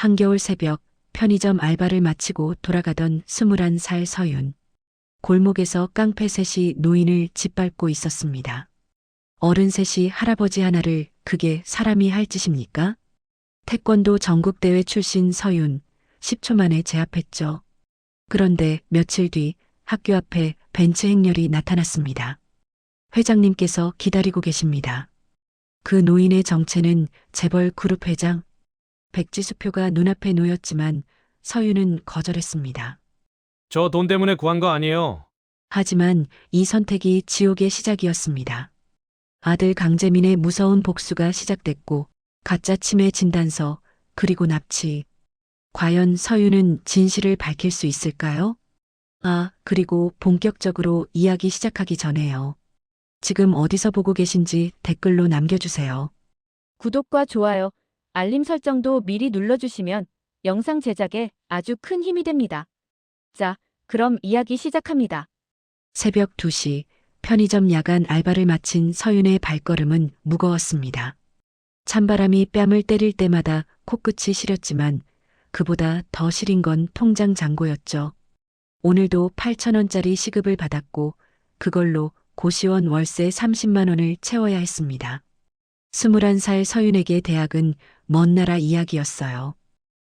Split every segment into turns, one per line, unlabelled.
한겨울 새벽 편의점 알바를 마치고 돌아가던 21살 서윤. 골목에서 깡패 셋이 노인을 짓밟고 있었습니다. 어른 셋이 할아버지 하나를 그게 사람이 할 짓입니까? 태권도 전국대회 출신 서윤, 10초 만에 제압했죠. 그런데 며칠 뒤 학교 앞에 벤츠 행렬이 나타났습니다. 회장님께서 기다리고 계십니다. 그 노인의 정체는 재벌 그룹 회장 백지수표가 눈앞에 놓였지만 서윤은 거절했습니다.
저 돈 때문에 구한 거 아니에요.
하지만 이 선택이 지옥의 시작이었습니다. 아들 강재민의 무서운 복수가 시작됐고 가짜 치매 진단서 그리고 납치. 과연 서윤은 진실을 밝힐 수 있을까요? 그리고 본격적으로 이야기 시작하기 전에요. 지금 어디서 보고 계신지 댓글로 남겨주세요.
구독과 좋아요, 알림 설정도 미리 눌러주시면 영상 제작에 아주 큰 힘이 됩니다. 자, 그럼 이야기 시작합니다.
새벽 2시 편의점 야간 알바를 마친 서윤의 발걸음은 무거웠습니다. 찬바람이 뺨을 때릴 때마다 코끝이 시렸지만 그보다 더 시린 건 통장 잔고였죠. 오늘도 8,000원짜리 시급을 받았고 그걸로 고시원 월세 30만 원을 채워야 했습니다. 21살 서윤에게 대학은 먼 나라 이야기였어요.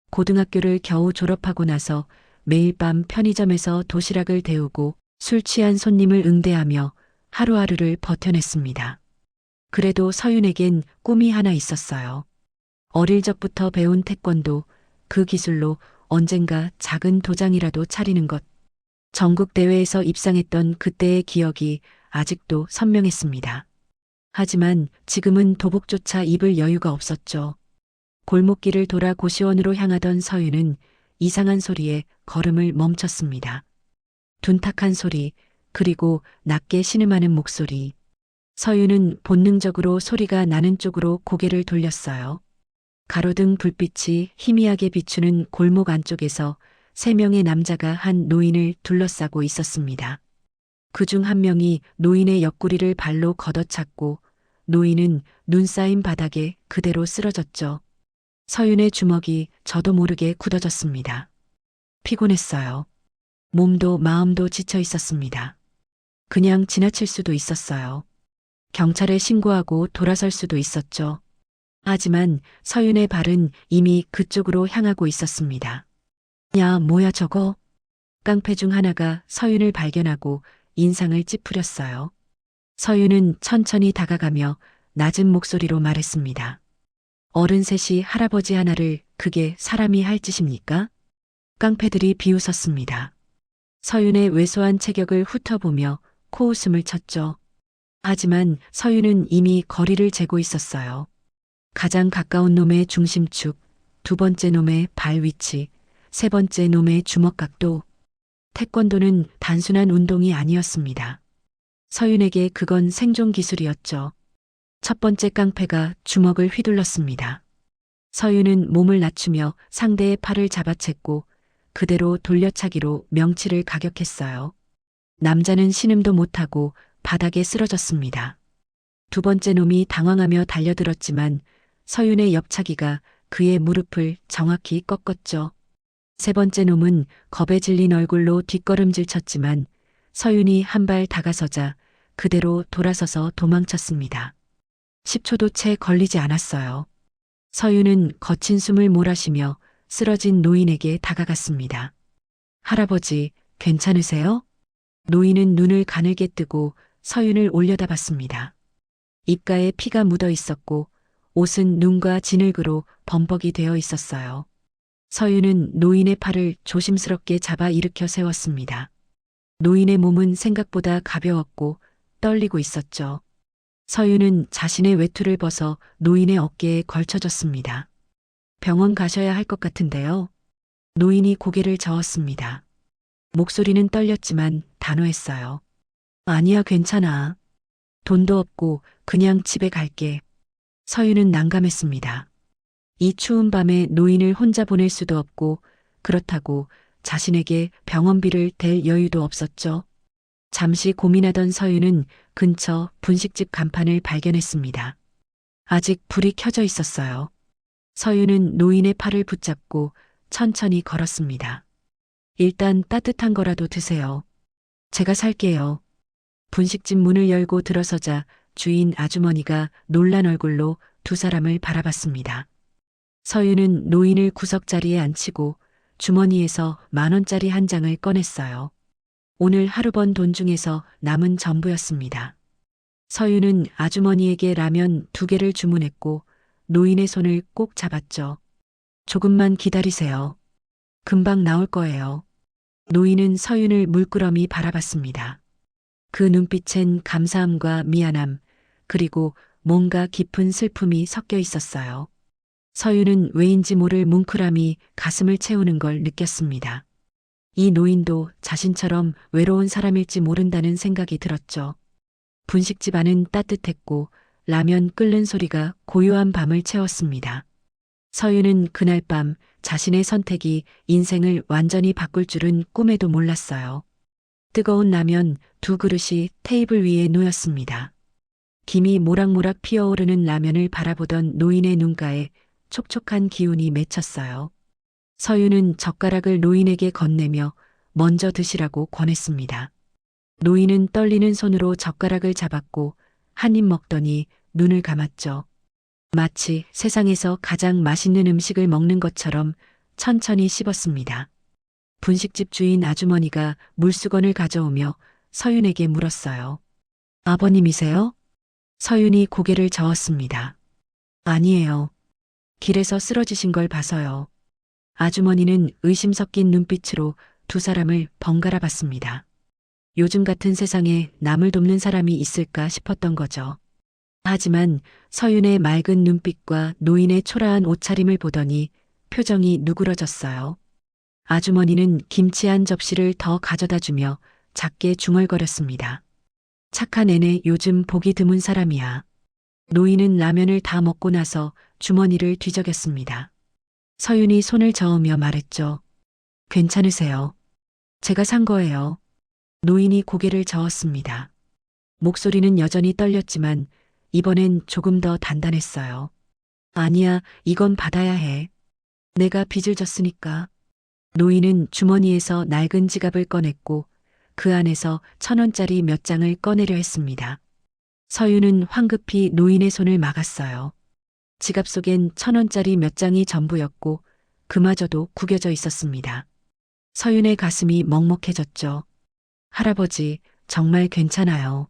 고등학교를 겨우 졸업하고 나서 매일 밤 편의점에서 도시락을 데우고 술 취한 손님을 응대하며 하루하루를 버텨냈습니다. 그래도 서윤에겐 꿈이 하나 있었어요. 어릴 적부터 배운 태권도, 그 기술로 언젠가 작은 도장이라도 차리는 것. 전국대회에서 입상했던 그때의 기억이 아직도 선명했습니다. 하지만 지금은 도복조차 입을 여유가 없었죠. 골목길을 돌아 고시원으로 향하던 서윤은 이상한 소리에 걸음을 멈췄습니다. 둔탁한 소리, 그리고 낮게 신음하는 목소리. 서윤은 본능적으로 소리가 나는 쪽으로 고개를 돌렸어요. 가로등 불빛이 희미하게 비추는 골목 안쪽에서 3명의 남자가 한 노인을 둘러싸고 있었습니다. 그중 한 명이 노인의 옆구리를 발로 걷어찼고 노인은 눈 쌓인 바닥에 그대로 쓰러졌죠. 서윤의 주먹이 저도 모르게 굳어졌습니다. 피곤했어요. 몸도 마음도 지쳐 있었습니다. 그냥 지나칠 수도 있었어요. 경찰에 신고하고 돌아설 수도 있었죠. 하지만 서윤의 발은 이미 그쪽으로 향하고 있었습니다. 야, 뭐야 저거? 깡패 중 하나가 서윤을 발견하고 인상을 찌푸렸어요. 서윤은 천천히 다가가며 낮은 목소리로 말했습니다. 어른 셋이 할아버지 하나를 그게 사람이 할 짓입니까? 깡패들이 비웃었습니다. 서윤의 왜소한 체격을 훑어보며 코웃음을 쳤죠. 하지만 서윤은 이미 거리를 재고 있었어요. 가장 가까운 놈의 중심축, 두 번째 놈의 발 위치, 세 번째 놈의 주먹 각도. 태권도는 단순한 운동이 아니었습니다. 서윤에게 그건 생존 기술이었죠. 첫 번째 깡패가 주먹을 휘둘렀습니다. 서윤은 몸을 낮추며 상대의 팔을 잡아챘고 그대로 돌려차기로 명치를 가격했어요. 남자는 신음도 못하고 바닥에 쓰러졌습니다. 두 번째 놈이 당황하며 달려들었지만 서윤의 옆차기가 그의 무릎을 정확히 꺾었죠. 세 번째 놈은 겁에 질린 얼굴로 뒷걸음질 쳤지만 서윤이 한 발 다가서자 그대로 돌아서서 도망쳤습니다. 10초도 채 걸리지 않았어요. 서윤은 거친 숨을 몰아쉬며 쓰러진 노인에게 다가갔습니다. 할아버지, 괜찮으세요? 노인은 눈을 가늘게 뜨고 서윤을 올려다봤습니다. 입가에 피가 묻어 있었고 옷은 눈과 진흙으로 범벅이 되어 있었어요. 서윤은 노인의 팔을 조심스럽게 잡아 일으켜 세웠습니다. 노인의 몸은 생각보다 가벼웠고 떨리고 있었죠. 서윤은 자신의 외투를 벗어 노인의 어깨에 걸쳐줬습니다. 병원 가셔야 할 것 같은데요. 노인이 고개를 저었습니다. 목소리는 떨렸지만 단호했어요. 아니야, 괜찮아. 돈도 없고 그냥 집에 갈게. 서윤은 난감했습니다. 이 추운 밤에 노인을 혼자 보낼 수도 없고 그렇다고 자신에게 병원비를 댈 여유도 없었죠. 잠시 고민하던 서윤은 근처 분식집 간판을 발견했습니다. 아직 불이 켜져 있었어요. 서윤은 노인의 팔을 붙잡고 천천히 걸었습니다. 일단 따뜻한 거라도 드세요. 제가 살게요. 분식집 문을 열고 들어서자 주인 아주머니가 놀란 얼굴로 두 사람을 바라봤습니다. 서윤은 노인을 구석자리에 앉히고 주머니에서 10,000원짜리 한 장을 꺼냈어요. 오늘 하루 번 돈 중에서 남은 전부였습니다. 서윤은 아주머니에게 라면 2개를 주문했고 노인의 손을 꼭 잡았죠. 조금만 기다리세요. 금방 나올 거예요. 노인은 서윤을 물끄러미 바라봤습니다. 그 눈빛엔 감사함과 미안함, 그리고 뭔가 깊은 슬픔이 섞여 있었어요. 서윤은 왜인지 모를 뭉클함이 가슴을 채우는 걸 느꼈습니다. 이 노인도 자신처럼 외로운 사람일지 모른다는 생각이 들었죠. 분식집 안은 따뜻했고 라면 끓는 소리가 고요한 밤을 채웠습니다. 서윤은 그날 밤 자신의 선택이 인생을 완전히 바꿀 줄은 꿈에도 몰랐어요. 뜨거운 라면 2그릇이 테이블 위에 놓였습니다. 김이 모락모락 피어오르는 라면을 바라보던 노인의 눈가에 촉촉한 기운이 맺혔어요. 서윤은 젓가락을 노인에게 건네며 먼저 드시라고 권했습니다. 노인은 떨리는 손으로 젓가락을 잡았고 한 입 먹더니 눈을 감았죠. 마치 세상에서 가장 맛있는 음식을 먹는 것처럼 천천히 씹었습니다. 분식집 주인 아주머니가 물수건을 가져오며 서윤에게 물었어요. 아버님이세요? 서윤이 고개를 저었습니다. 아니에요. 길에서 쓰러지신 걸 봐서요. 아주머니는 의심 섞인 눈빛으로 두 사람을 번갈아 봤습니다. 요즘 같은 세상에 남을 돕는 사람이 있을까 싶었던 거죠. 하지만 서윤의 맑은 눈빛과 노인의 초라한 옷차림을 보더니 표정이 누그러졌어요. 아주머니는 김치 한 접시를 더 가져다 주며 작게 중얼거렸습니다. 착한 애네 요즘 보기 드문 사람이야. 노인은 라면을 다 먹고 나서 주머니를 뒤적였습니다. 서윤이 손을 저으며 말했죠. 괜찮으세요? 제가 산 거예요. 노인이 고개를 저었습니다. 목소리는 여전히 떨렸지만 이번엔 조금 더 단단했어요. 아니야, 이건 받아야 해. 내가 빚을 졌으니까. 노인은 주머니에서 낡은 지갑을 꺼냈고 그 안에서 1,000원짜리 몇 장을 꺼내려 했습니다. 서윤은 황급히 노인의 손을 막았어요. 지갑 속엔 1,000원짜리 몇 장이 전부였고 그마저도 구겨져 있었습니다. 서윤의 가슴이 먹먹해졌죠. 할아버지, 정말 괜찮아요.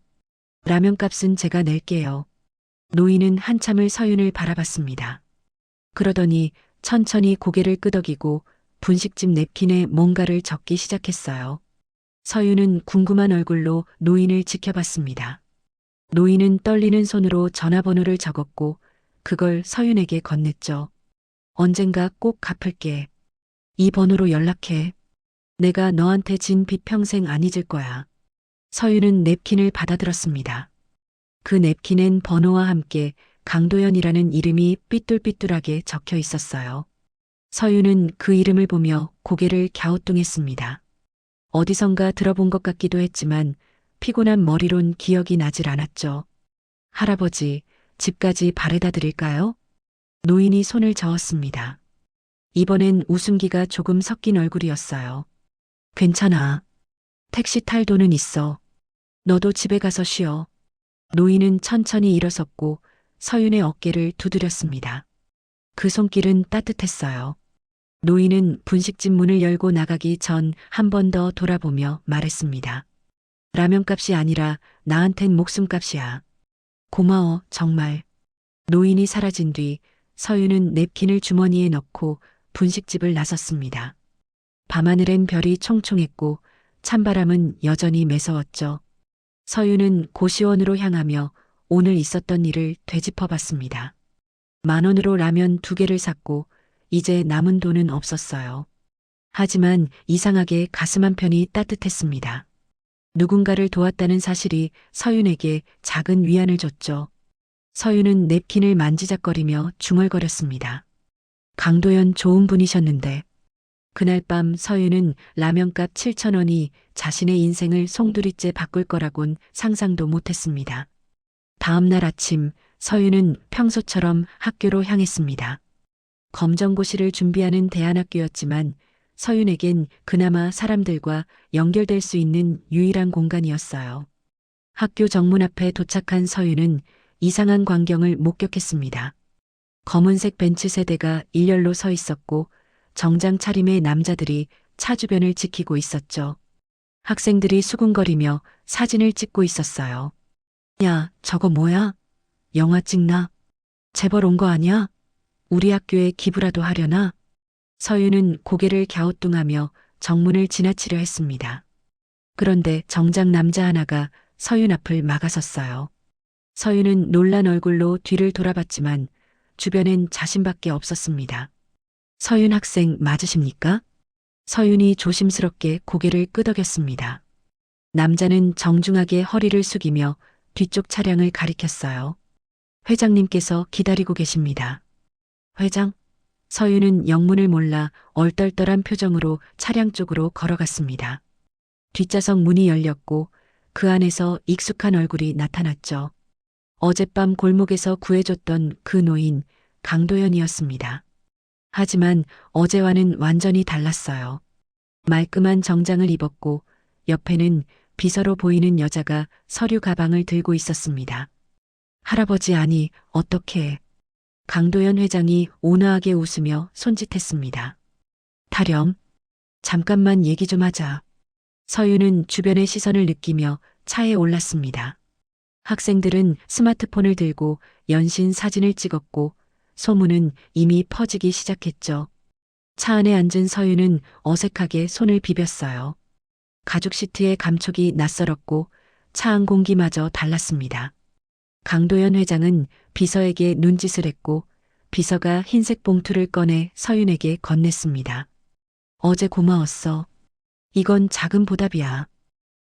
라면값은 제가 낼게요. 노인은 한참을 서윤을 바라봤습니다. 그러더니 천천히 고개를 끄덕이고 분식집 냅킨에 뭔가를 적기 시작했어요. 서윤은 궁금한 얼굴로 노인을 지켜봤습니다. 노인은 떨리는 손으로 전화번호를 적었고 그걸 서윤에게 건넸죠. 언젠가 꼭 갚을게. 이 번호로 연락해. 내가 너한테 진 빚 평생 안 잊을 거야. 서윤은 냅킨을 받아들었습니다. 그 냅킨엔 번호와 함께 강도연이라는 이름이 삐뚤삐뚤하게 적혀 있었어요. 서윤은 그 이름을 보며 고개를 갸우뚱했습니다. 어디선가 들어본 것 같기도 했지만 피곤한 머리론 기억이 나질 않았죠. 할아버지, 집까지 바래다 드릴까요? 노인이 손을 저었습니다. 이번엔 웃음기가 조금 섞인 얼굴이었어요. 괜찮아. 택시 탈 돈은 있어. 너도 집에 가서 쉬어. 노인은 천천히 일어섰고 서윤의 어깨를 두드렸습니다. 그 손길은 따뜻했어요. 노인은 분식집 문을 열고 나가기 전 한 번 더 돌아보며 말했습니다. 라면값이 아니라 나한텐 목숨값이야. 고마워, 정말. 노인이 사라진 뒤 서윤은 냅킨을 주머니에 넣고 분식집을 나섰습니다. 밤하늘엔 별이 총총했고 찬바람은 여전히 매서웠죠. 서윤은 고시원으로 향하며 오늘 있었던 일을 되짚어봤습니다. 10,000원으로 라면 2개를 샀고 이제 남은 돈은 없었어요. 하지만 이상하게 가슴 한편이 따뜻했습니다. 누군가를 도왔다는 사실이 서윤에게 작은 위안을 줬죠. 서윤은 냅킨을 만지작거리며 중얼거렸습니다. 강도연 좋은 분이셨는데. 그날 밤 서윤은 라면값 7,000원이 자신의 인생을 송두리째 바꿀 거라곤 상상도 못했습니다. 다음 날 아침 서윤은 평소처럼 학교로 향했습니다. 검정고시를 준비하는 대안학교였지만 서윤에겐 그나마 사람들과 연결될 수 있는 유일한 공간이었어요. 학교 정문 앞에 도착한 서윤은 이상한 광경을 목격했습니다. 검은색 벤츠 세대가 일렬로 서 있었고 정장 차림의 남자들이 차 주변을 지키고 있었죠. 학생들이 수군거리며 사진을 찍고 있었어요. 야, 저거 뭐야? 영화 찍나? 재벌 온 거 아니야? 우리 학교에 기부라도 하려나? 서윤은 고개를 갸우뚱하며 정문을 지나치려 했습니다. 그런데 정장 남자 하나가 서윤 앞을 막아섰어요. 서윤은 놀란 얼굴로 뒤를 돌아봤지만 주변엔 자신밖에 없었습니다. 서윤 학생 맞으십니까? 서윤이 조심스럽게 고개를 끄덕였습니다. 남자는 정중하게 허리를 숙이며 뒤쪽 차량을 가리켰어요. 회장님께서 기다리고 계십니다. 회장? 서윤은 영문을 몰라 얼떨떨한 표정으로 차량 쪽으로 걸어갔습니다. 뒷좌석 문이 열렸고 그 안에서 익숙한 얼굴이 나타났죠. 어젯밤 골목에서 구해줬던 그 노인 강도연이었습니다. 하지만 어제와는 완전히 달랐어요. 말끔한 정장을 입었고 옆에는 비서로 보이는 여자가 서류 가방을 들고 있었습니다. 할아버지 아니 어떻게? 강도연 회장이 온화하게 웃으며 손짓했습니다. 타렴, 잠깐만 얘기 좀 하자. 서윤은 주변의 시선을 느끼며 차에 올랐습니다. 학생들은 스마트폰을 들고 연신 사진을 찍었고 소문은 이미 퍼지기 시작했죠. 차 안에 앉은 서윤은 어색하게 손을 비볐어요. 가죽 시트의 감촉이 낯설었고 차 안 공기마저 달랐습니다. 강도연 회장은 비서에게 눈짓을 했고 비서가 흰색 봉투를 꺼내 서윤에게 건넸습니다. 어제 고마웠어. 이건 작은 보답이야.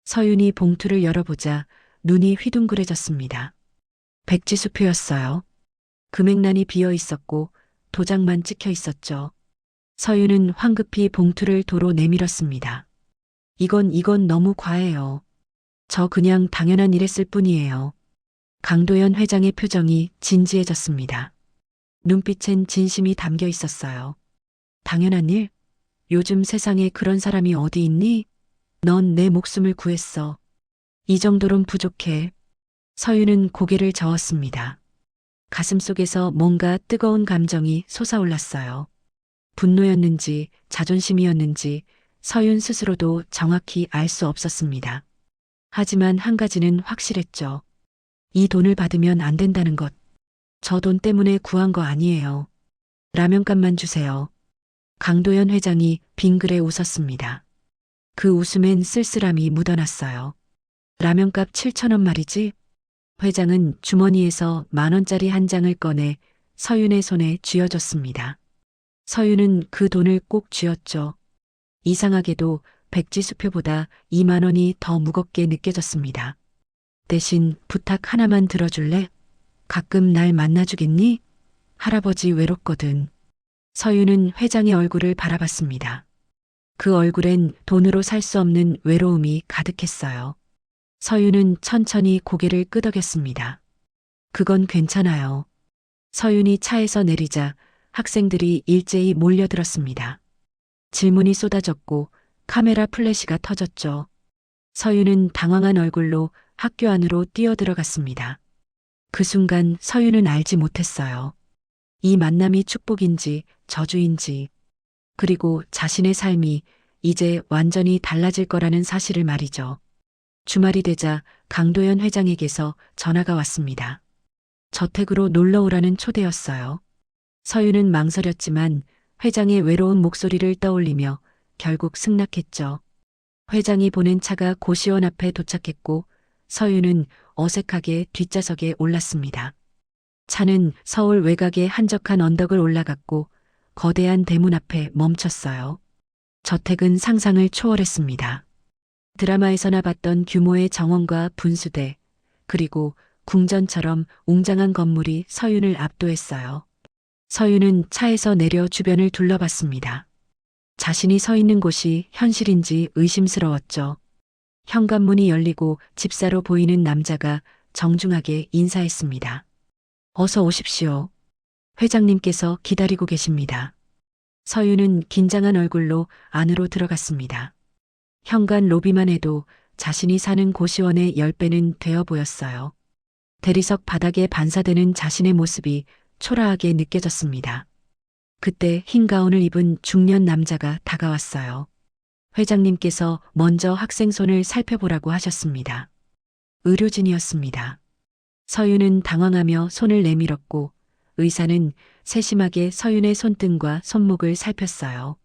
서윤이 봉투를 열어보자 눈이 휘둥그레졌습니다. 백지수표였어요. 금액란이 비어 있었고 도장만 찍혀 있었죠. 서윤은 황급히 봉투를 도로 내밀었습니다. 이건 너무 과해요. 저 그냥 당연한 일 했을 뿐이에요. 강도연 회장의 표정이 진지해졌습니다. 눈빛엔 진심이 담겨 있었어요. 당연한 일? 요즘 세상에 그런 사람이 어디 있니? 넌 내 목숨을 구했어. 이 정도론 부족해. 서윤은 고개를 저었습니다. 가슴속에서 뭔가 뜨거운 감정이 솟아올랐어요. 분노였는지 자존심이었는지 서윤 스스로도 정확히 알 수 없었습니다. 하지만 한 가지는 확실했죠. 이 돈을 받으면 안 된다는 것. 저 돈 때문에 구한 거 아니에요. 라면값만 주세요. 강도연 회장이 빙그레 웃었습니다. 그 웃음엔 쓸쓸함이 묻어났어요. 라면값 7,000원 말이지? 회장은 주머니에서 10,000원짜리 한 장을 꺼내 서윤의 손에 쥐어줬습니다. 서윤은 그 돈을 꼭 쥐었죠. 이상하게도 백지수표보다 2만 원이 더 무겁게 느껴졌습니다. 대신 부탁 하나만 들어줄래? 가끔 날 만나주겠니? 할아버지 외롭거든. 서윤은 회장의 얼굴을 바라봤습니다. 그 얼굴엔 돈으로 살 수 없는 외로움이 가득했어요. 서윤은 천천히 고개를 끄덕였습니다. 그건 괜찮아요. 서윤이 차에서 내리자 학생들이 일제히 몰려들었습니다. 질문이 쏟아졌고 카메라 플래시가 터졌죠. 서윤은 당황한 얼굴로 학교 안으로 뛰어들어갔습니다. 그 순간 서윤은 알지 못했어요. 이 만남이 축복인지 저주인지, 그리고 자신의 삶이 이제 완전히 달라질 거라는 사실을 말이죠. 주말이 되자 강도연 회장에게서 전화가 왔습니다. 저택으로 놀러 오라는 초대였어요. 서윤은 망설였지만 회장의 외로운 목소리를 떠올리며 결국 승낙했죠. 회장이 보낸 차가 고시원 앞에 도착했고 서윤은 어색하게 뒷좌석에 올랐습니다. 차는 서울 외곽의 한적한 언덕을 올라갔고 거대한 대문 앞에 멈췄어요. 저택은 상상을 초월했습니다. 드라마에서나 봤던 규모의 정원과 분수대, 그리고 궁전처럼 웅장한 건물이 서윤을 압도했어요. 서윤은 차에서 내려 주변을 둘러봤습니다. 자신이 서 있는 곳이 현실인지 의심스러웠죠. 현관문이 열리고 집사로 보이는 남자가 정중하게 인사했습니다. 어서 오십시오. 회장님께서 기다리고 계십니다. 서윤은 긴장한 얼굴로 안으로 들어갔습니다. 현관 로비만 해도 자신이 사는 고시원의 10배는 되어 보였어요. 대리석 바닥에 반사되는 자신의 모습이 초라하게 느껴졌습니다. 그때 흰 가운을 입은 중년 남자가 다가왔어요. 회장님께서 먼저 학생 손을 살펴보라고 하셨습니다. 의료진이었습니다. 서윤은 당황하며 손을 내밀었고 의사는 세심하게 서윤의 손등과 손목을 살폈어요.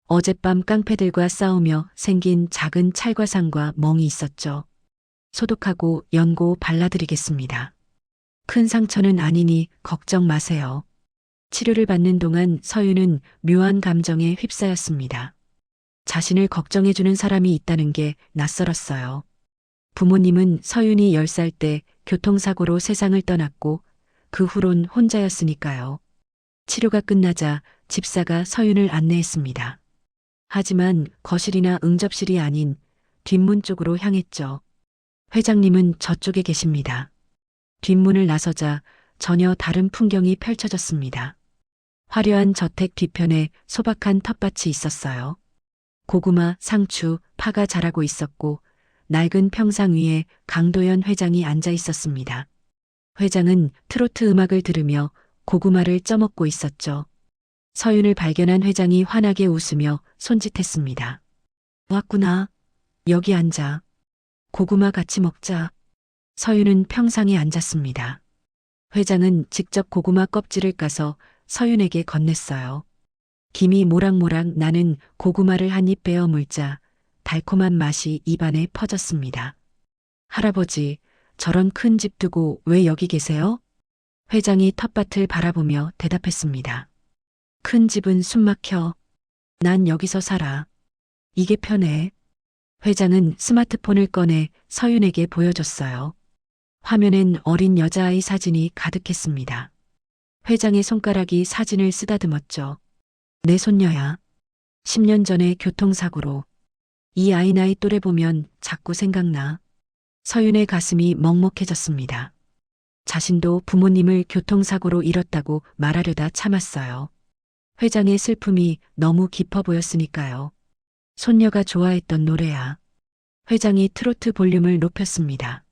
어젯밤 깡패들과 싸우며 생긴 작은 찰과상과 멍이 있었죠. 소독하고 연고 발라드리겠습니다. 큰 상처는 아니니 걱정 마세요. 치료를 받는 동안 서윤은 묘한 감정에 휩싸였습니다. 자신을 걱정해주는 사람이 있다는 게 낯설었어요. 부모님은 서윤이 10살 때 교통사고로 세상을 떠났고 그 후론 혼자였으니까요. 치료가 끝나자 집사가 서윤을 안내했습니다. 하지만 거실이나 응접실이 아닌 뒷문 쪽으로 향했죠. 회장님은 저쪽에 계십니다. 뒷문을 나서자 전혀 다른 풍경이 펼쳐졌습니다. 화려한 저택 뒤편에 소박한 텃밭이 있었어요. 고구마, 상추, 파가 자라고 있었고 낡은 평상 위에 강도연 회장이 앉아 있었습니다. 회장은 트로트 음악을 들으며 고구마를 쪄먹고 있었죠. 서윤을 발견한 회장이 환하게 웃으며 손짓했습니다. 왔구나. 여기 앉아. 고구마 같이 먹자. 서윤은 평상에 앉았습니다. 회장은 직접 고구마 껍질을 까서 서윤에게 건넸어요. 김이 모락모락 나는 고구마를 한 입 베어 물자 달콤한 맛이 입안에 퍼졌습니다. 할아버지, 저런 큰 집 두고 왜 여기 계세요? 회장이 텃밭을 바라보며 대답했습니다. 큰 집은 숨막혀. 난 여기서 살아. 이게 편해. 회장은 스마트폰을 꺼내 서윤에게 보여줬어요. 화면엔 어린 여자아이 사진이 가득했습니다. 회장의 손가락이 사진을 쓰다듬었죠. 내 손녀야. 10년 전에 교통사고로. 이 아이 나이 또래 보면 자꾸 생각나. 서윤의 가슴이 먹먹해졌습니다. 자신도 부모님을 교통사고로 잃었다고 말하려다 참았어요. 회장의 슬픔이 너무 깊어 보였으니까요. 손녀가 좋아했던 노래야. 회장이 트로트 볼륨을 높였습니다.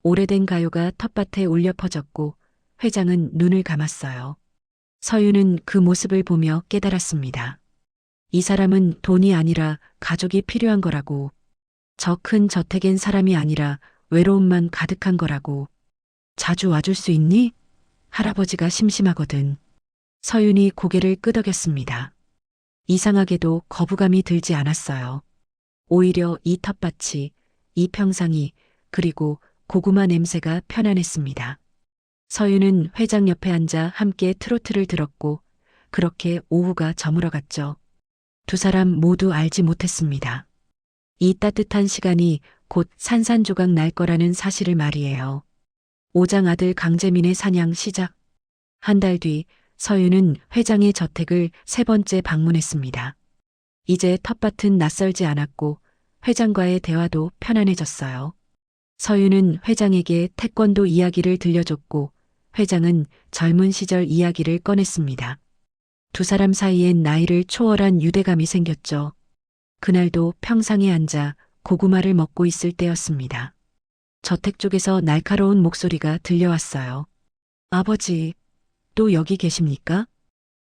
오래된 가요가 텃밭에 울려 퍼졌고 회장은 눈을 감았어요. 서윤은 그 모습을 보며 깨달았습니다. 이 사람은 돈이 아니라 가족이 필요한 거라고. 저 큰 저택엔 사람이 아니라 외로움만 가득한 거라고. 자주 와줄 수 있니? 할아버지가 심심하거든. 서윤이 고개를 끄덕였습니다. 이상하게도 거부감이 들지 않았어요. 오히려 이 텃밭이, 이 평상이, 그리고 고구마 냄새가 편안했습니다. 서윤은 회장 옆에 앉아 함께 트로트를 들었고 그렇게 오후가 저물어갔죠. 두 사람 모두 알지 못했습니다. 이 따뜻한 시간이 곧 산산조각 날 거라는 사실을 말이에요. 오장 아들 강재민의 사냥 시작. 한 달 뒤 서윤은 회장의 저택을 3번째 방문했습니다. 이제 텃밭은 낯설지 않았고 회장과의 대화도 편안해졌어요. 서윤은 회장에게 태권도 이야기를 들려줬고 회장은 젊은 시절 이야기를 꺼냈습니다. 두 사람 사이엔 나이를 초월한 유대감이 생겼죠. 그날도 평상에 앉아 고구마를 먹고 있을 때였습니다. 저택 쪽에서 날카로운 목소리가 들려왔어요. 아버지, 또 여기 계십니까?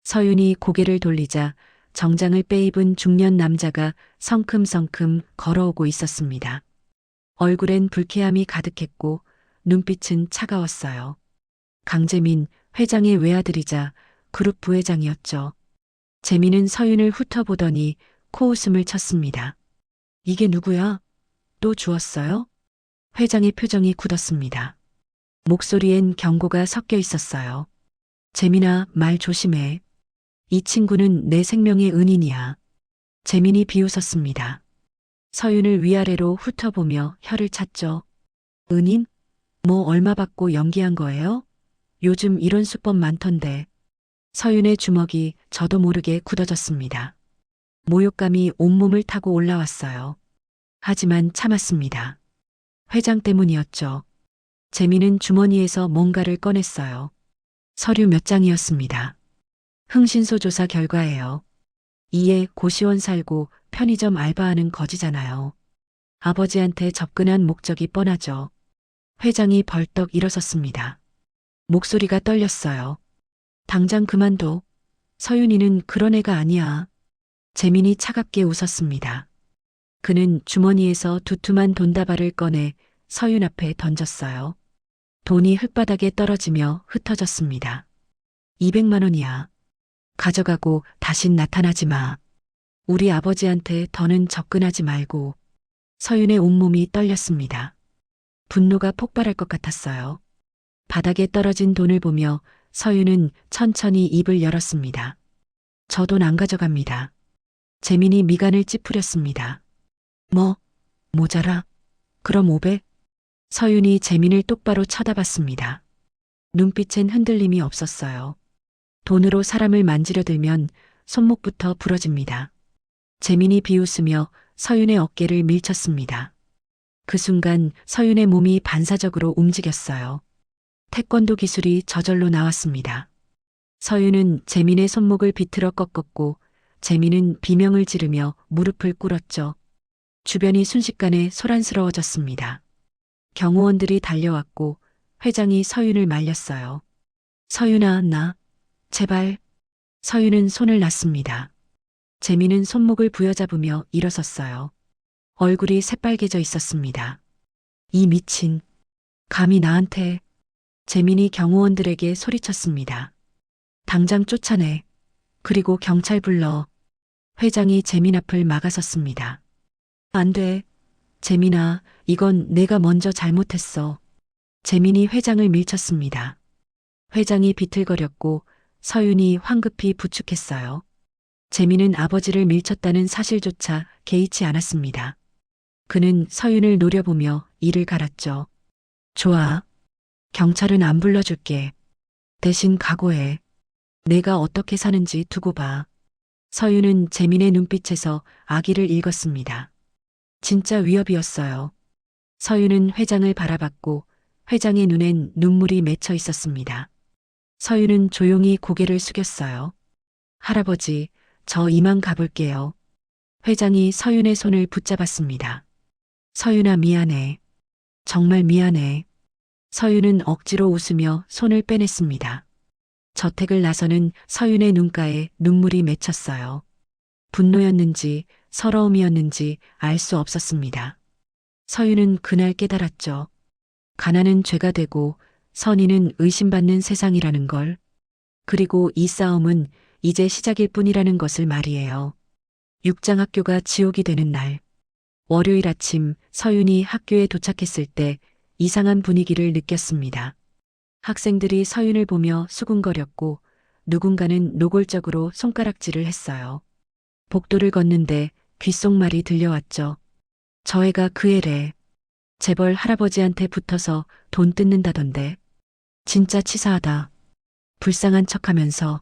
서윤이 고개를 돌리자 정장을 빼입은 중년 남자가 성큼성큼 걸어오고 있었습니다. 얼굴엔 불쾌함이 가득했고 눈빛은 차가웠어요. 강재민, 회장의 외아들이자 그룹 부회장이었죠. 재민은 서윤을 훑어보더니 코웃음을 쳤습니다. 이게 누구야? 또 주웠어요? 회장의 표정이 굳었습니다. 목소리엔 경고가 섞여 있었어요. 재민아, 말 조심해. 이 친구는 내 생명의 은인이야. 재민이 비웃었습니다. 서윤을 위아래로 훑어보며 혀를 찼죠. 은인? 뭐 얼마 받고 연기한 거예요? 요즘 이런 수법 많던데. 서윤의 주먹이 저도 모르게 굳어졌습니다. 모욕감이 온몸을 타고 올라왔어요. 하지만 참았습니다. 회장 때문이었죠. 재민은 주머니에서 뭔가를 꺼냈어요. 서류 몇 장이었습니다. 흥신소 조사 결과예요. 이에 고시원 살고 편의점 알바하는 거지잖아요. 아버지한테 접근한 목적이 뻔하죠. 회장이 벌떡 일어섰습니다. 목소리가 떨렸어요. 당장 그만둬. 서윤이는 그런 애가 아니야. 재민이 차갑게 웃었습니다. 그는 주머니에서 두툼한 돈다발을 꺼내 서윤 앞에 던졌어요. 돈이 흙바닥에 떨어지며 흩어졌습니다. 200만 원이야. 가져가고 다신 나타나지 마. 우리 아버지한테 더는 접근하지 말고. 서윤의 온몸이 떨렸습니다. 분노가 폭발할 것 같았어요. 바닥에 떨어진 돈을 보며 서윤은 천천히 입을 열었습니다. 저 돈 안 가져갑니다. 재민이 미간을 찌푸렸습니다. 뭐? 모자라? 그럼 500? 서윤이 재민을 똑바로 쳐다봤습니다. 눈빛엔 흔들림이 없었어요. 돈으로 사람을 만지려 들면 손목부터 부러집니다. 재민이 비웃으며 서윤의 어깨를 밀쳤습니다. 그 순간 서윤의 몸이 반사적으로 움직였어요. 태권도 기술이 저절로 나왔습니다. 서윤은 재민의 손목을 비틀어 꺾었고 재민은 비명을 지르며 무릎을 꿇었죠. 주변이 순식간에 소란스러워졌습니다. 경호원들이 달려왔고 회장이 서윤을 말렸어요. 서윤아, 나 제발. 서윤은 손을 놨습니다. 재민은 손목을 부여잡으며 일어섰어요. 얼굴이 새빨개져 있었습니다. 이 미친. 감히 나한테. 재민이 경호원들에게 소리쳤습니다. 당장 쫓아내. 그리고 경찰 불러. 회장이 재민 앞을 막아섰습니다. 안 돼. 재민아, 이건 내가 먼저 잘못했어. 재민이 회장을 밀쳤습니다. 회장이 비틀거렸고 서윤이 황급히 부축했어요. 재민은 아버지를 밀쳤다는 사실조차 개의치 않았습니다. 그는 서윤을 노려보며 이를 갈았죠. 좋아. 경찰은 안 불러줄게. 대신 각오해. 내가 어떻게 사는지 두고 봐. 서윤은 재민의 눈빛에서 악의를 읽었습니다. 진짜 위협이었어요. 서윤은 회장을 바라봤고 회장의 눈엔 눈물이 맺혀 있었습니다. 서윤은 조용히 고개를 숙였어요. 할아버지, 저 이만 가볼게요. 회장이 서윤의 손을 붙잡았습니다. 서윤아, 미안해. 정말 미안해. 서윤은 억지로 웃으며 손을 빼냈습니다. 저택을 나서는 서윤의 눈가에 눈물이 맺혔어요. 분노였는지 서러움이었는지 알 수 없었습니다. 서윤은 그날 깨달았죠. 가난은 죄가 되고 선의는 의심받는 세상이라는 걸. 그리고 이 싸움은 이제 시작일 뿐이라는 것을 말이에요. 육장학교가 지옥이 되는 날. 월요일 아침 서윤이 학교에 도착했을 때 이상한 분위기를 느꼈습니다. 학생들이 서윤을 보며 수군거렸고 누군가는 노골적으로 손가락질을 했어요. 복도를 걷는데 귓속말이 들려왔죠. 저 애가 그 애래. 재벌 할아버지한테 붙어서 돈 뜯는다던데. 진짜 치사하다. 불쌍한 척하면서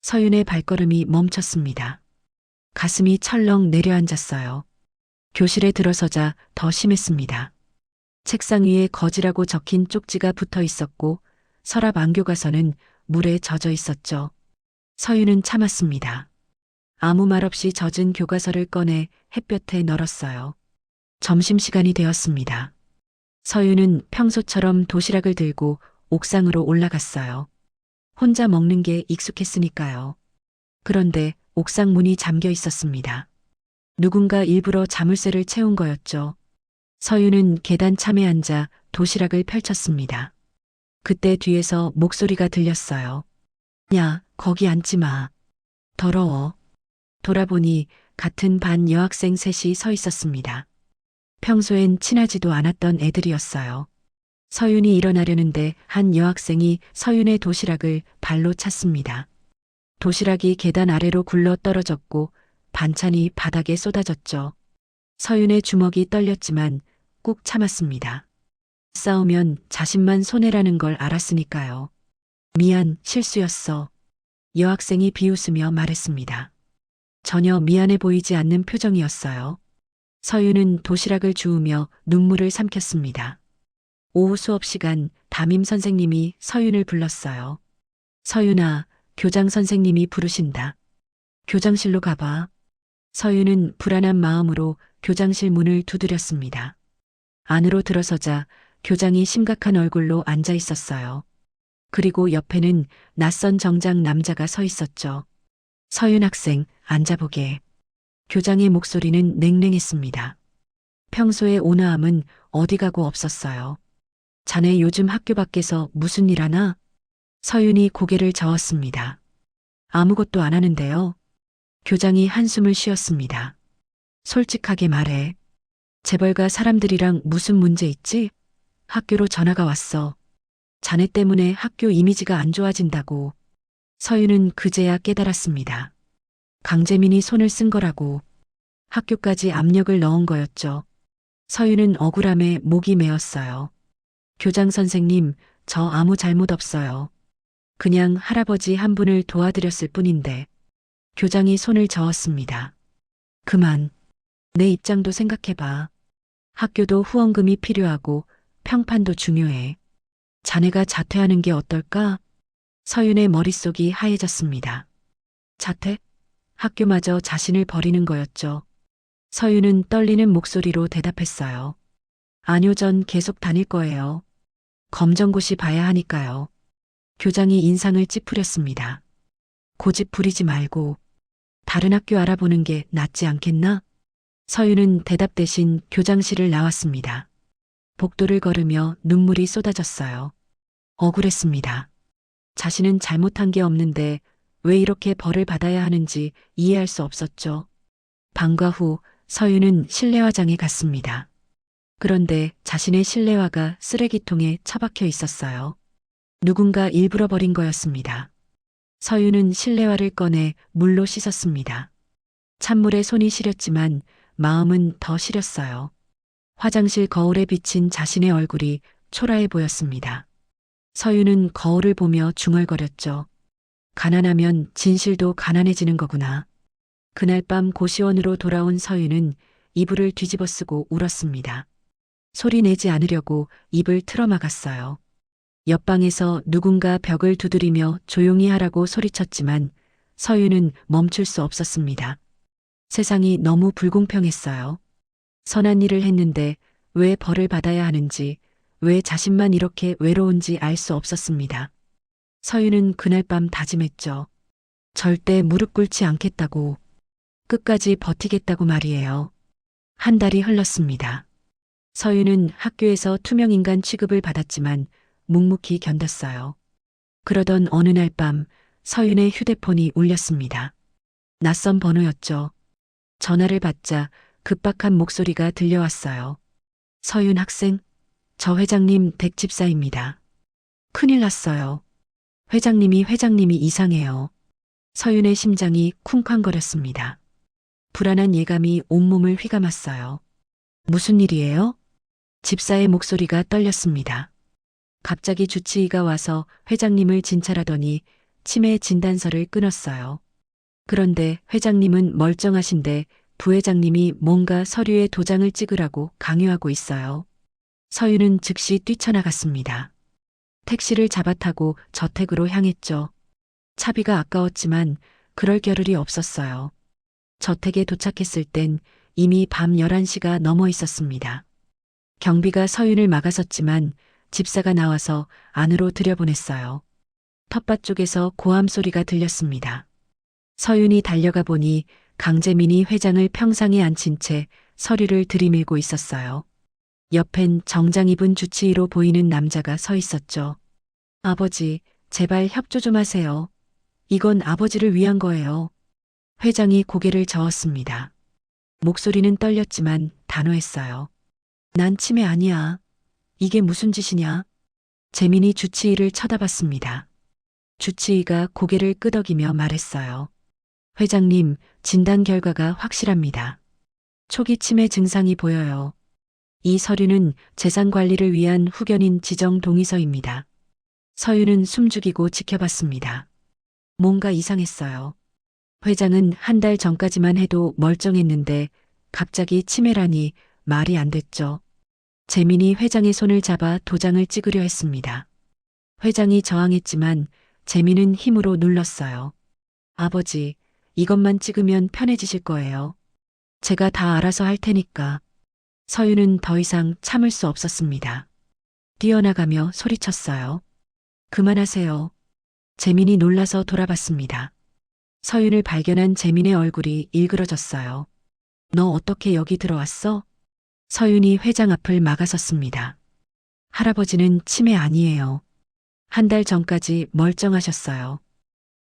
서윤의 발걸음이 멈췄습니다. 가슴이 철렁 내려앉았어요. 교실에 들어서자 더 심했습니다. 책상 위에 거지라고 적힌 쪽지가 붙어 있었고 서랍 안교가서는 물에 젖어 있었죠. 서윤은 참았습니다. 아무 말 없이 젖은 교과서를 꺼내 햇볕에 널었어요. 점심시간이 되었습니다. 서윤은 평소처럼 도시락을 들고 옥상으로 올라갔어요. 혼자 먹는 게 익숙했으니까요. 그런데 옥상 문이 잠겨 있었습니다. 누군가 일부러 자물쇠를 채운 거였죠. 서윤은 계단 참에 앉아 도시락을 펼쳤습니다. 그때 뒤에서 목소리가 들렸어요. 야, 거기 앉지 마. 더러워. 돌아보니 같은 반 여학생 셋이 서 있었습니다. 평소엔 친하지도 않았던 애들이었어요. 서윤이 일어나려는데 한 여학생이 서윤의 도시락을 발로 찼습니다. 도시락이 계단 아래로 굴러 떨어졌고 반찬이 바닥에 쏟아졌죠. 서윤의 주먹이 떨렸지만 꾹 참았습니다. 싸우면 자신만 손해라는 걸 알았으니까요. 미안, 실수였어. 여학생이 비웃으며 말했습니다. 전혀 미안해 보이지 않는 표정이었어요. 서윤은 도시락을 주우며 눈물을 삼켰습니다. 오후 수업 시간 담임 선생님이 서윤을 불렀어요. 서윤아, 교장 선생님이 부르신다. 교장실로 가봐. 서윤은 불안한 마음으로 교장실 문을 두드렸습니다. 안으로 들어서자 교장이 심각한 얼굴로 앉아 있었어요. 그리고 옆에는 낯선 정장 남자가 서 있었죠. 서윤 학생, 앉아보게. 교장의 목소리는 냉랭했습니다. 평소의 온화함은 어디 가고 없었어요. 자네 요즘 학교 밖에서 무슨 일 하나? 서윤이 고개를 저었습니다. 아무것도 안 하는데요. 교장이 한숨을 쉬었습니다. 솔직하게 말해. 재벌가 사람들이랑 무슨 문제 있지? 학교로 전화가 왔어. 자네 때문에 학교 이미지가 안 좋아진다고. 서윤은 그제야 깨달았습니다. 강재민이 손을 쓴 거라고. 학교까지 압력을 넣은 거였죠. 서윤은 억울함에 목이 메었어요. 교장 선생님, 저 아무 잘못 없어요. 그냥 할아버지 한 분을 도와드렸을 뿐인데. 교장이 손을 저었습니다. 그만. 내 입장도 생각해봐. 학교도 후원금이 필요하고 평판도 중요해. 자네가 자퇴하는 게 어떨까? 서윤의 머릿속이 하얘졌습니다. 자퇴? 학교마저 자신을 버리는 거였죠. 서윤은 떨리는 목소리로 대답했어요. 아니요, 전 계속 다닐 거예요. 검정고시 봐야 하니까요. 교장이 인상을 찌푸렸습니다. 고집 부리지 말고 다른 학교 알아보는 게 낫지 않겠나? 서윤은 대답 대신 교장실을 나왔습니다. 복도를 걸으며 눈물이 쏟아졌어요. 억울했습니다. 자신은 잘못한 게 없는데 왜 이렇게 벌을 받아야 하는지 이해할 수 없었죠. 방과 후 서윤은 실내화장에 갔습니다. 그런데 자신의 실내화가 쓰레기통에 처박혀 있었어요. 누군가 일부러 버린 거였습니다. 서윤은 실내화를 꺼내 물로 씻었습니다. 찬물에 손이 시렸지만 마음은 더 시렸어요. 화장실 거울에 비친 자신의 얼굴이 초라해 보였습니다. 서윤은 거울을 보며 중얼거렸죠. 가난하면 진실도 가난해지는 거구나. 그날 밤 고시원으로 돌아온 서윤은 이불을 뒤집어 쓰고 울었습니다. 소리 내지 않으려고 입을 틀어막았어요. 옆방에서 누군가 벽을 두드리며 조용히 하라고 소리쳤지만 서윤은 멈출 수 없었습니다. 세상이 너무 불공평했어요. 선한 일을 했는데 왜 벌을 받아야 하는지, 왜 자신만 이렇게 외로운지 알 수 없었습니다. 서윤은 그날 밤 다짐했죠. 절대 무릎 꿇지 않겠다고, 끝까지 버티겠다고 말이에요. 한 달이 흘렀습니다. 서윤은 학교에서 투명인간 취급을 받았지만 묵묵히 견뎠어요. 그러던 어느 날 밤 서윤의 휴대폰이 울렸습니다. 낯선 번호였죠. 전화를 받자 급박한 목소리가 들려왔어요. 서윤 학생, 저 회장님 댁 집사입니다. 큰일 났어요. 회장님이 이상해요. 서윤의 심장이 쿵쾅거렸습니다. 불안한 예감이 온몸을 휘감았어요. 무슨 일이에요? 집사의 목소리가 떨렸습니다. 갑자기 주치의가 와서 회장님을 진찰하더니 치매 진단서를 끊었어요. 그런데 회장님은 멀쩡하신데 부회장님이 뭔가 서류에 도장을 찍으라고 강요하고 있어요. 서윤은 즉시 뛰쳐나갔습니다. 택시를 잡아 타고 저택으로 향했죠. 차비가 아까웠지만 그럴 겨를이 없었어요. 저택에 도착했을 땐 이미 밤 11시가 넘어 있었습니다. 경비가 서윤을 막아섰지만 집사가 나와서 안으로 들여보냈어요. 텃밭 쪽에서 고함 소리가 들렸습니다. 서윤이 달려가 보니 강재민이 회장을 평상에 앉힌 채 서류를 들이밀고 있었어요. 옆엔 정장 입은 주치의로 보이는 남자가 서 있었죠. 아버지, 제발 협조 좀 하세요. 이건 아버지를 위한 거예요. 회장이 고개를 저었습니다. 목소리는 떨렸지만 단호했어요. 난 치매 아니야. 이게 무슨 짓이냐? 재민이 주치의를 쳐다봤습니다. 주치의가 고개를 끄덕이며 말했어요. 회장님, 진단 결과가 확실합니다. 초기 치매 증상이 보여요. 이 서류는 재산 관리를 위한 후견인 지정 동의서입니다. 서윤은 숨죽이고 지켜봤습니다. 뭔가 이상했어요. 회장은 한 달 전까지만 해도 멀쩡했는데 갑자기 치매라니 말이 안 됐죠. 재민이 회장의 손을 잡아 도장을 찍으려 했습니다. 회장이 저항했지만 재민은 힘으로 눌렀어요. 아버지, 이것만 찍으면 편해지실 거예요. 제가 다 알아서 할 테니까. 서윤은 더 이상 참을 수 없었습니다. 뛰어나가며 소리쳤어요. 그만하세요. 재민이 놀라서 돌아봤습니다. 서윤을 발견한 재민의 얼굴이 일그러졌어요. 너 어떻게 여기 들어왔어? 서윤이 회장 앞을 막아섰습니다. 할아버지는 치매 아니에요. 한 달 전까지 멀쩡하셨어요.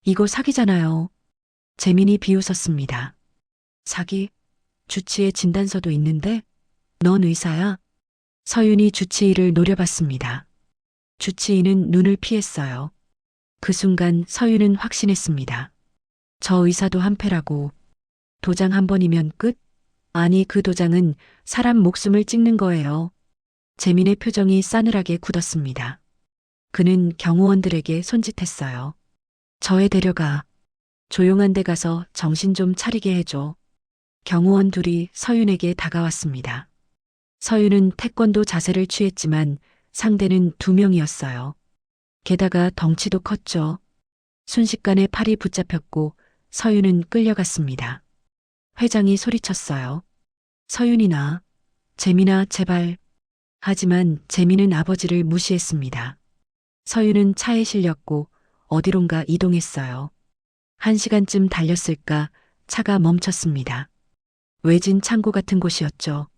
이거 사기잖아요. 재민이 비웃었습니다. 사기? 주치의 진단서도 있는데? 넌 의사야? 서윤이 주치의를 노려봤습니다. 주치의는 눈을 피했어요. 그 순간 서윤은 확신했습니다. 저 의사도 한패라고. 도장 한 번이면 끝? 아니, 그 도장은 사람 목숨을 찍는 거예요. 재민의 표정이 싸늘하게 굳었습니다. 그는 경호원들에게 손짓했어요. 저에 데려가. 조용한 데 가서 정신 좀 차리게 해줘. 경호원 둘이 서윤에게 다가왔습니다. 서윤은 태권도 자세를 취했지만 상대는 2명이었어요. 게다가 덩치도 컸죠. 순식간에 팔이 붙잡혔고 서윤은 끌려갔습니다. 회장이 소리쳤어요. 서윤이나, 재민아, 제발. 하지만 재민은 아버지를 무시했습니다. 서윤은 차에 실렸고 어디론가 이동했어요. 1시간쯤 달렸을까 차가 멈췄습니다. 외진 창고 같은 곳이었죠.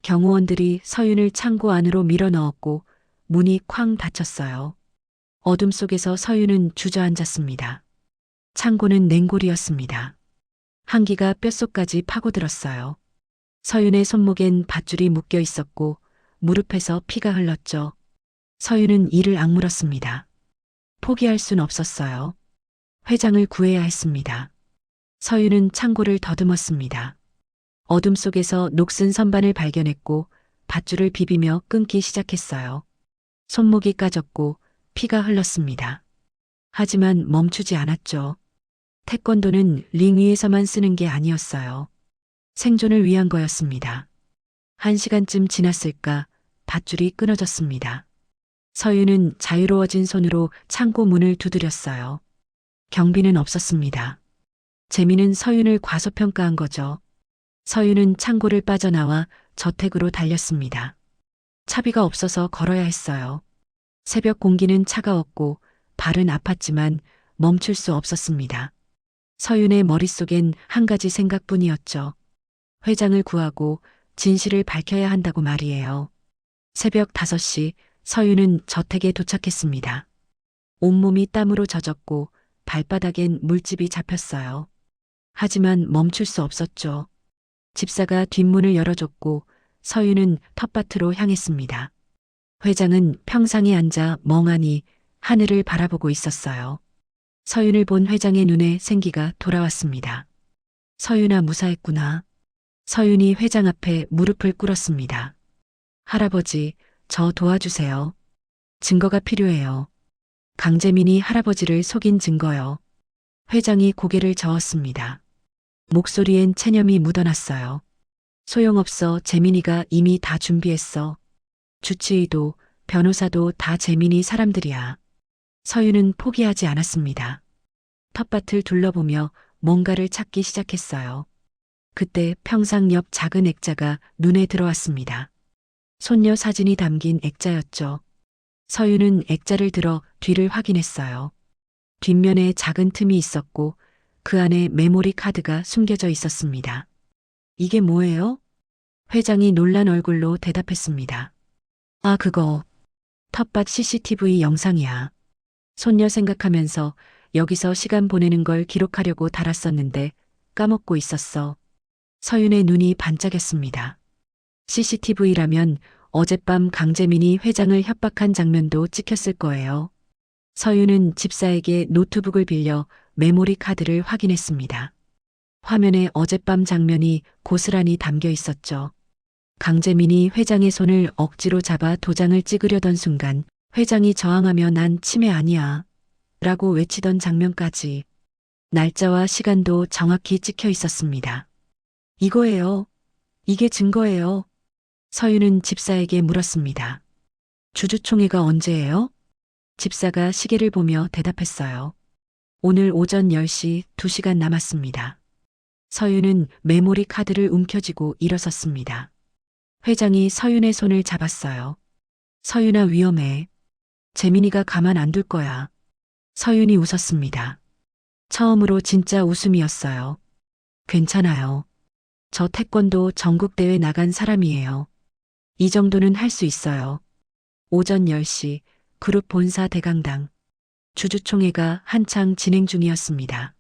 경호원들이 서윤을 창고 안으로 밀어넣었고 문이 쾅 닫혔어요. 어둠 속에서 서윤은 주저앉았습니다. 창고는 냉골이었습니다. 한기가 뼛속까지 파고들었어요. 서윤의 손목엔 밧줄이 묶여 있었고 무릎에서 피가 흘렀죠. 서윤은 이를 악물었습니다. 포기할 순 없었어요. 회장을 구해야 했습니다. 서윤은 창고를 더듬었습니다. 어둠 속에서 녹슨 선반을 발견했고 밧줄을 비비며 끊기 시작했어요. 손목이 까졌고 피가 흘렀습니다. 하지만 멈추지 않았죠. 태권도는 링 위에서만 쓰는 게 아니었어요. 생존을 위한 거였습니다. 1시간쯤 지났을까 밧줄이 끊어졌습니다. 서윤은 자유로워진 손으로 창고 문을 두드렸어요. 경비는 없었습니다. 재민은 서윤을 과소평가한 거죠. 서윤은 창고를 빠져나와 저택으로 달렸습니다. 차비가 없어서 걸어야 했어요. 새벽 공기는 차가웠고 발은 아팠지만 멈출 수 없었습니다. 서윤의 머릿속엔 한 가지 생각뿐이었죠. 회장을 구하고 진실을 밝혀야 한다고 말이에요. 새벽 5시 서윤은 저택에 도착했습니다. 온몸이 땀으로 젖었고 발바닥엔 물집이 잡혔어요. 하지만 멈출 수 없었죠. 집사가 뒷문을 열어줬고 서윤은 텃밭으로 향했습니다. 회장은 평상에 앉아 멍하니 하늘을 바라보고 있었어요. 서윤을 본 회장의 눈에 생기가 돌아왔습니다. 서윤아, 무사했구나. 서윤이 회장 앞에 무릎을 꿇었습니다. 할아버지, 저 도와주세요. 증거가 필요해요. 강재민이 할아버지를 속인 증거요. 회장이 고개를 저었습니다. 목소리엔 체념이 묻어났어요. 소용없어. 재민이가 이미 다 준비했어. 주치의도 변호사도 다 재민이 사람들이야. 서윤은 포기하지 않았습니다. 텃밭을 둘러보며 뭔가를 찾기 시작했어요. 그때 평상 옆 작은 액자가 눈에 들어왔습니다. 손녀 사진이 담긴 액자였죠. 서윤은 액자를 들어 뒤를 확인했어요. 뒷면에 작은 틈이 있었고 그 안에 메모리 카드가 숨겨져 있었습니다. 이게 뭐예요? 회장이 놀란 얼굴로 대답했습니다. 아, 그거 텃밭 CCTV 영상이야. 손녀 생각하면서 여기서 시간 보내는 걸 기록하려고 달았었는데 까먹고 있었어. 서윤의 눈이 반짝였습니다. CCTV라면 어젯밤 강재민이 회장을 협박한 장면도 찍혔을 거예요. 서윤은 집사에게 노트북을 빌려 메모리 카드를 확인했습니다. 화면에 어젯밤 장면이 고스란히 담겨 있었죠. 강재민이 회장의 손을 억지로 잡아 도장을 찍으려던 순간 회장이 저항하며 난 치매 아니야 라고 외치던 장면까지. 날짜와 시간도 정확히 찍혀 있었습니다. 이거예요. 이게 증거예요. 서윤은 집사에게 물었습니다. 주주총회가 언제예요? 집사가 시계를 보며 대답했어요. 오늘 오전 10시 2시간 남았습니다. 서윤은 메모리 카드를 움켜쥐고 일어섰습니다. 회장이 서윤의 손을 잡았어요. 서윤아 위험해. 재민이가 가만 안 둘 거야. 서윤이 웃었습니다. 처음으로 진짜 웃음이었어요. 괜찮아요. 저 태권도 전국대회 나간 사람이에요. 이 정도는 할 수 있어요. 오전 10시 그룹 본사 대강당. 주주총회가 한창 진행 중이었습니다.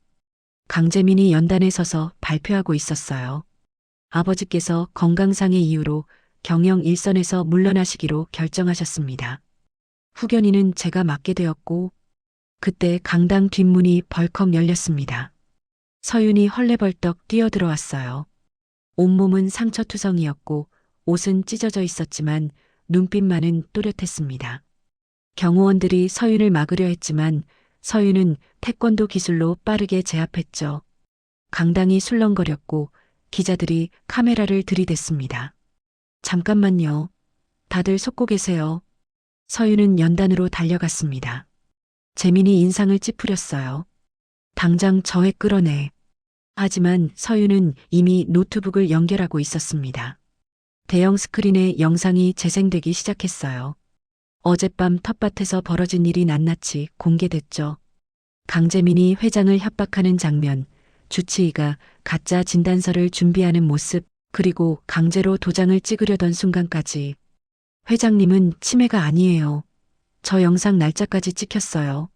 강재민이 연단에 서서 발표하고 있었어요. 아버지께서 건강상의 이유로 경영 일선에서 물러나시기로 결정하셨습니다. 후견인은 제가 맡게 되었고, 그때 강당 뒷문이 벌컥 열렸습니다. 서윤이 헐레벌떡 뛰어들어왔어요. 온몸은 상처투성이었고 옷은 찢어져 있었지만 눈빛만은 또렷했습니다. 경호원들이 서윤을 막으려 했지만 서윤은 태권도 기술로 빠르게 제압했죠. 강당이 술렁거렸고 기자들이 카메라를 들이댔습니다. 잠깐만요. 다들 속고 계세요. 서윤은 연단으로 달려갔습니다. 재민이 인상을 찌푸렸어요. 당장 저에 끌어내. 하지만 서윤은 이미 노트북을 연결하고 있었습니다. 대형 스크린에 영상이 재생되기 시작했어요. 어젯밤 텃밭에서 벌어진 일이 낱낱이 공개됐죠. 강재민이 회장을 협박하는 장면, 주치의가 가짜 진단서를 준비하는 모습, 그리고 강제로 도장을 찍으려던 순간까지. 회장님은 치매가 아니에요. 저 영상 날짜까지 찍혔어요.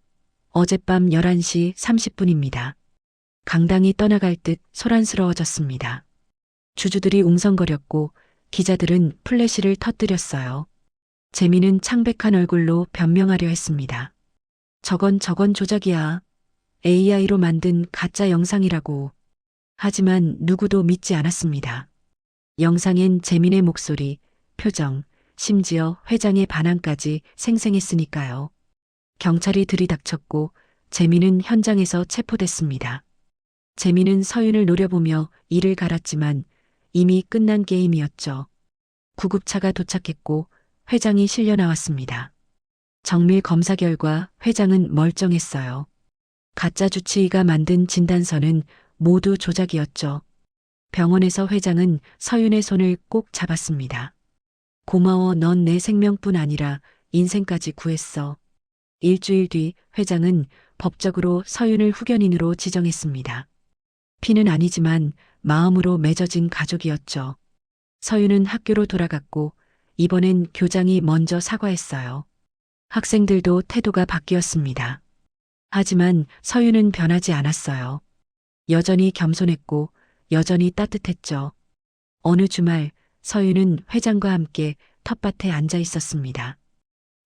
어젯밤 11시 30분입니다. 강당이 떠나갈 듯 소란스러워졌습니다. 주주들이 웅성거렸고 기자들은 플래시를 터뜨렸어요. 재민은 창백한 얼굴로 변명하려 했습니다. 저건 조작이야. AI로 만든 가짜 영상이라고. 하지만 누구도 믿지 않았습니다. 영상엔 재민의 목소리, 표정, 심지어 회장의 반항까지 생생했으니까요. 경찰이 들이닥쳤고 재민은 현장에서 체포됐습니다. 재민은 서윤을 노려보며 이를 갈았지만 이미 끝난 게임이었죠. 구급차가 도착했고 회장이 실려 나왔습니다. 정밀 검사 결과 회장은 멀쩡했어요. 가짜 주치의가 만든 진단서는 모두 조작이었죠. 병원에서 회장은 서윤의 손을 꼭 잡았습니다. 고마워, 넌 내 생명뿐 아니라 인생까지 구했어. 일주일 뒤 회장은 법적으로 서윤을 후견인으로 지정했습니다. 피는 아니지만 마음으로 맺어진 가족이었죠. 서윤은 학교로 돌아갔고 이번엔 교장이 먼저 사과했어요. 학생들도 태도가 바뀌었습니다. 하지만 서윤은 변하지 않았어요. 여전히 겸손했고 여전히 따뜻했죠. 어느 주말 서윤은 회장과 함께 텃밭에 앉아 있었습니다.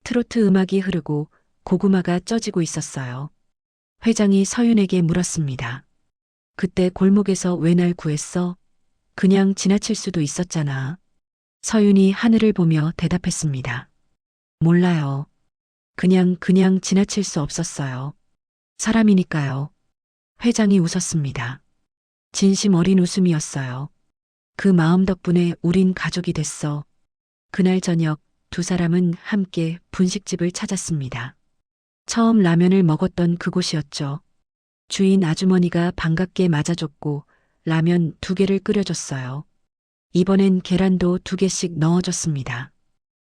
트로트 음악이 흐르고 고구마가 쪄지고 있었어요. 회장이 서윤에게 물었습니다. 그때 골목에서 왜 날 구했어? 그냥 지나칠 수도 있었잖아. 서윤이 하늘을 보며 대답했습니다. 몰라요. 그냥 지나칠 수 없었어요. 사람이니까요. 회장이 웃었습니다. 진심 어린 웃음이었어요. 그 마음 덕분에 우린 가족이 됐어. 그날 저녁 두 사람은 함께 분식집을 찾았습니다. 처음 라면을 먹었던 그곳이었죠. 주인 아주머니가 반갑게 맞아줬고 라면 2개를 끓여줬어요. 이번엔 계란도 2개씩 넣어줬습니다.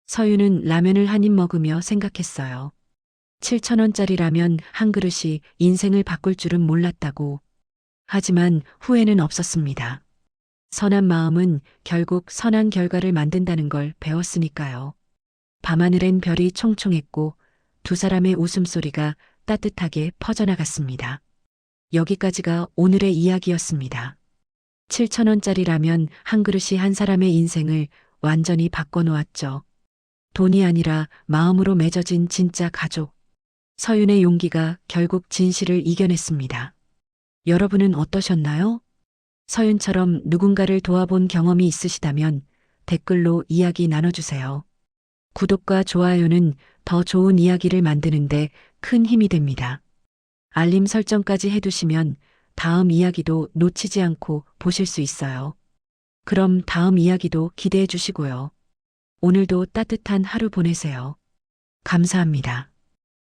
서윤은 라면을 한 입 먹으며 생각했어요. 7,000원짜리 라면 한 그릇이 인생을 바꿀 줄은 몰랐다고. 하지만 후회는 없었습니다. 선한 마음은 결국 선한 결과를 만든다는 걸 배웠으니까요. 밤하늘엔 별이 총총했고 두 사람의 웃음소리가 따뜻하게 퍼져나갔습니다. 여기까지가 오늘의 이야기였습니다. 7,000원짜리 라면 한 그릇이 한 사람의 인생을 완전히 바꿔놓았죠. 돈이 아니라 마음으로 맺어진 진짜 가족. 서윤의 용기가 결국 진실을 이겨냈습니다. 여러분은 어떠셨나요? 서윤처럼 누군가를 도와본 경험이 있으시다면 댓글로 이야기 나눠주세요. 구독과 좋아요는 더 좋은 이야기를 만드는데 큰 힘이 됩니다. 알림 설정까지 해두시면 다음 이야기도 놓치지 않고 보실 수 있어요. 그럼 다음 이야기도 기대해 주시고요. 오늘도 따뜻한 하루 보내세요. 감사합니다.